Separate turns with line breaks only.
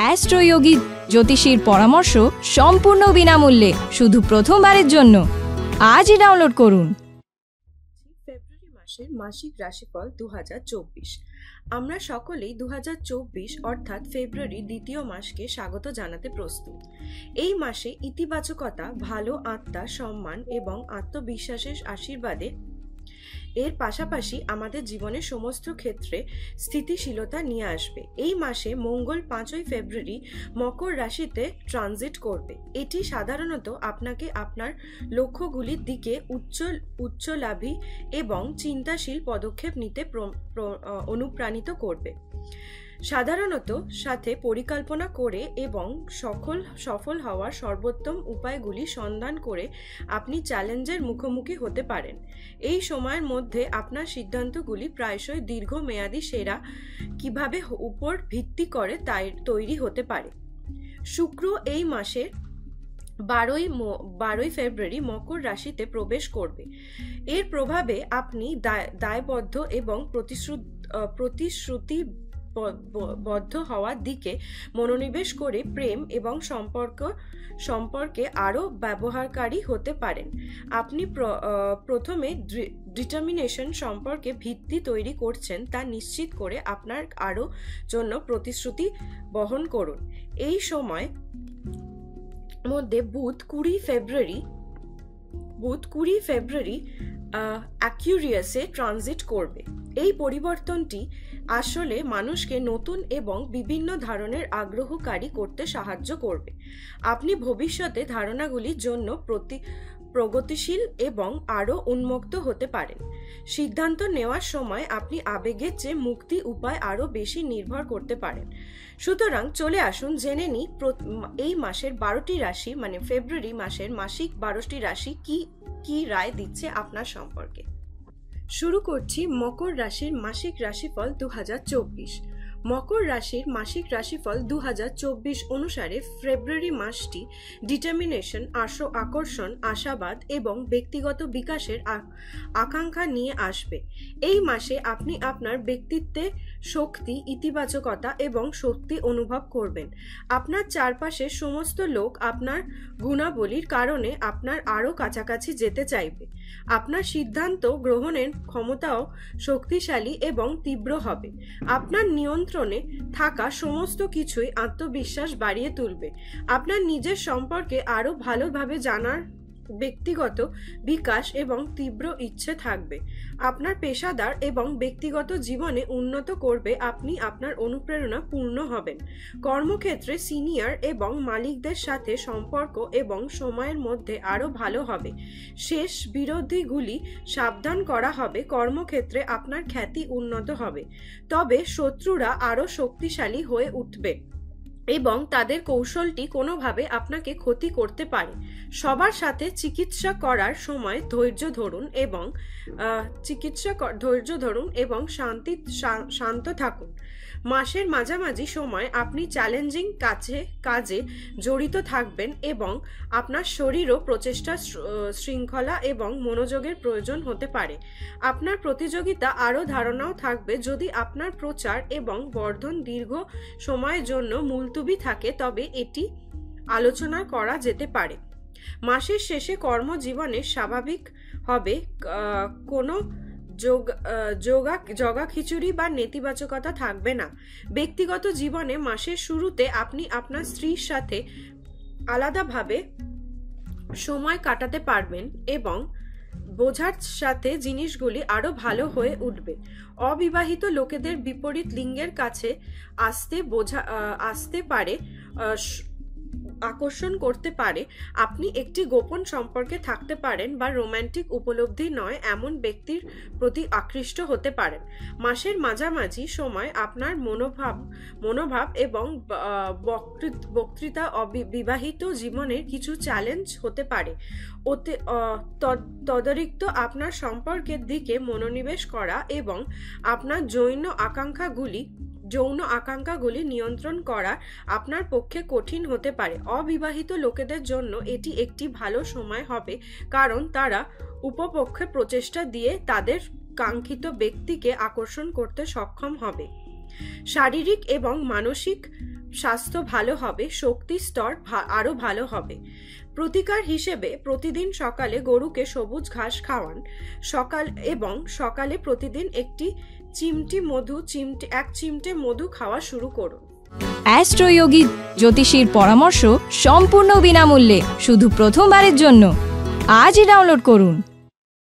অ্যাস্ট্রোয়োগী জ্যোতিষীর পরামর্শ সম্পূর্ণ বিনামূল্যে শুধু প্রথমবারের জন্য আজই ডাউনলোড করুন।
ফেব্রুয়ারি মাসের মাসিক রাশিফল 2024। আমরা সকলেই 2024 অর্থাৎ ফেব্রুয়ারি দ্বিতীয় মাসকে স্বাগত জানাতে প্রস্তুত। এই মাসে ইতিবাচকতা, ভালো আত্মা, সম্মান এবং আত্মবিশ্বাসের আশীর্বাদে এর পাশাপাশি আমাদের জীবনের সমস্ত ক্ষেত্রে স্থিতিশীলতা নিয়ে আসবে। এই মাসে মঙ্গল 5ই ফেব্রুয়ারি মকর রাশিতে ট্রানজিট করবে। এটি সাধারণত আপনাকে আপনার লক্ষ্যগুলির দিকে উচ্চলাভী এবং চিন্তাশীল পদক্ষেপ নিতে অনুপ্রাণিত করবে। সাধারণত সাথে পরিকল্পনা করে এবং সফল হওয়ার সর্বোত্তম উপায়গুলি সন্ধান করে আপনি চ্যালেঞ্জের মুখোমুখি হতে পারেন। এই সময়ের মধ্যে আপনার সিদ্ধান্তগুলি প্রায়শই দীর্ঘমেয়াদী সেরা কিভাবে উপর ভিত্তি করে তৈরি হতে পারে। শুক্র এই মাসের 12ই ফেব্রুয়ারি মকর রাশিতে প্রবেশ করবে। এর প্রভাবে আপনি দায়বদ্ধ এবং প্রতিশ্রুতিবদ্ধ হওয়ার দিকে মনোনিবেশ করে প্রেম এবং সম্পর্কে আরও ব্যবহারকারী হতে পারেন। আপনি প্রথমে ডিটারমিনেশন সম্পর্কে ভিত্তি তৈরি করছেন তা নিশ্চিত করে আপনার আরও জন্য প্রতিশ্রুতি বহন করুন। এই সময় মধ্যে বুধ 20 ফেব্রুয়ারি অ্যাকুরিয়াসে ট্রানজিট করবে। এই পরিবর্তনটি আসলে মানুষকে নতুন এবং বিভিন্ন ধরনের আগ্রহকারী করতে সাহায্য করবে। আপনি ভবিষ্যতে ধারণাগুলির জন্য প্রগতিশীল এবং আরও উন্মুক্ত হতে পারেন। সিদ্ধান্ত নেওয়ার সময় আপনি আবেগের চেয়ে মুক্তি উপায় আরও বেশি নির্ভর করতে পারেন। সুতরাং চলে আসুন জেনে নিই এই মাসের 12টি রাশি মানে ফেব্রুয়ারি মাসের মাসিক 12টি রাশি কি রায় দিচ্ছে আপনার সম্পর্কে। শুরু করছি মকর রাশির মাসিক রাশিফল 2024। মকর রাশির মাসিক রাশিফল 2024 অনুসারে ফেব্রুয়ারি মাসটি ডিটারমিনেশন, আকর্ষণ, আশাবাদ এবং ব্যক্তিগত বিকাশের আকাঙ্ক্ষা নিয়ে আসবে। এই মাসে আপনি আপনার ব্যক্তিত্বে শক্তি, ইতিবাচকতা এবং শক্তি অনুভব করবেন। আপনার চারপাশের সমস্ত লোক আপনার গুণাবলীর কারণে আপনার আরও কাছাকাছি যেতে চাইবে। আপনার সিদ্ধান্ত গ্রহণের ক্ষমতাও শক্তিশালী এবং তীব্র হবে। আপনার নিয়ন্ত্রণে থাকা সমস্ত কিছুই আত্মবিশ্বাস বাড়িয়ে তুলবে। আপনার নিজের সম্পর্কে আরও ভালোভাবে জানার ব্যক্তিগত বিকাশ এবং তীব্র ইচ্ছে থাকবে। আপনার পেশাদার এবং ব্যক্তিগত জীবনে উন্নত করবে। আপনি আপনার অনুপ্রেরণা পূর্ণ হবেন। কর্মক্ষেত্রে সিনিয়র এবং মালিকদের সাথে সম্পর্ক এবং সময়ের মধ্যে আরও ভালো হবে। শেষ বিরোধীগুলি সাবধান করা হবে। কর্মক্ষেত্রে আপনার খ্যাতি উন্নত হবে, তবে শত্রুরা আরও শক্তিশালী হয়ে উঠবে এবং তাদের কৌশলটি কোনোভাবে আপনাকে ক্ষতি করতে পারে। সবার সাথে চিকিৎসা করার সময় ধৈর্য ধরুন এবং শান্ত থাকুন। মাসের মাঝামাঝি সময় আপনি চ্যালেঞ্জিং কাজে জড়িত থাকবেন এবং আপনার শরীরও প্রচেষ্টা, শৃঙ্খলা এবং মনোযোগের প্রয়োজন হতে পারে। আপনার প্রতিযোগিতা আরও ধারণাও থাকবে। যদি আপনার প্রচার এবং বর্ধন দীর্ঘ সময়ের জন্য মুলতুবি থাকে তবে এটি আলোচনা করা যেতে পারে। মাসের শেষে কর্মজীবনে স্বাভাবিক হবে। কোনো জগা খিচুড়ি বা নেতিবাচকতা থাকবে না। ব্যক্তিগত জীবনে মাসের শুরুতে আপনি আপনার স্ত্রীর সাথে আলাদাভাবে সময় কাটাতে পারবেন এবং বোঝার সাথে জিনিসগুলি আরও ভালো হয়ে উঠবে। অবিবাহিত লোকেদের বিপরীত লিঙ্গের কাছে আসতে পারে, আকর্ষণ করতে পারে। আপনি একটি গোপন সম্পর্কে থাকতে পারেন বা রোমান্টিক উপলব্ধি নয় এমন ব্যক্তির প্রতি আকৃষ্ট হতে পারেন। মাসের মাঝামাঝি সময় আপনার মনোভাব এবং বক্তৃতা বিবাহিত জীবনের কিছু চ্যালেঞ্জ হতে পারে। তদরিক্ত আপনার সম্পর্কের দিকে মনোনিবেশ করা এবং আপনার যৌন আকাঙ্ক্ষাগুলি নিয়ন্ত্রণ করা আপনার পক্ষে কঠিন হতে পারে। অবিবাহিত লোকেদের জন্য এটি একটি ভালো সময় হবে, কারণ তারা উপপক্ষে প্রচেষ্টা দিয়ে তাদের কাঙ্ক্ষিত ব্যক্তিকে আকর্ষণ করতে সক্ষম হবে। শারীরিক এবং মানসিক স্বাস্থ্য ভালো হবে, শক্তির স্তর আরো ভালো হবে। প্রতিকার হিসেবে প্রতিদিন সকালে গরুকে সবুজ ঘাস খাওয়ান। সকালে প্রতিদিন এক চিমটে মধু খাওয়া শুরু করুন।
অ্যাস্ট্রোয়োগী জ্যোতিষীর পরামর্শ সম্পূর্ণ বিনামূল্যে, শুধু প্রথমবারের জন্য। আজই ডাউনলোড করুন।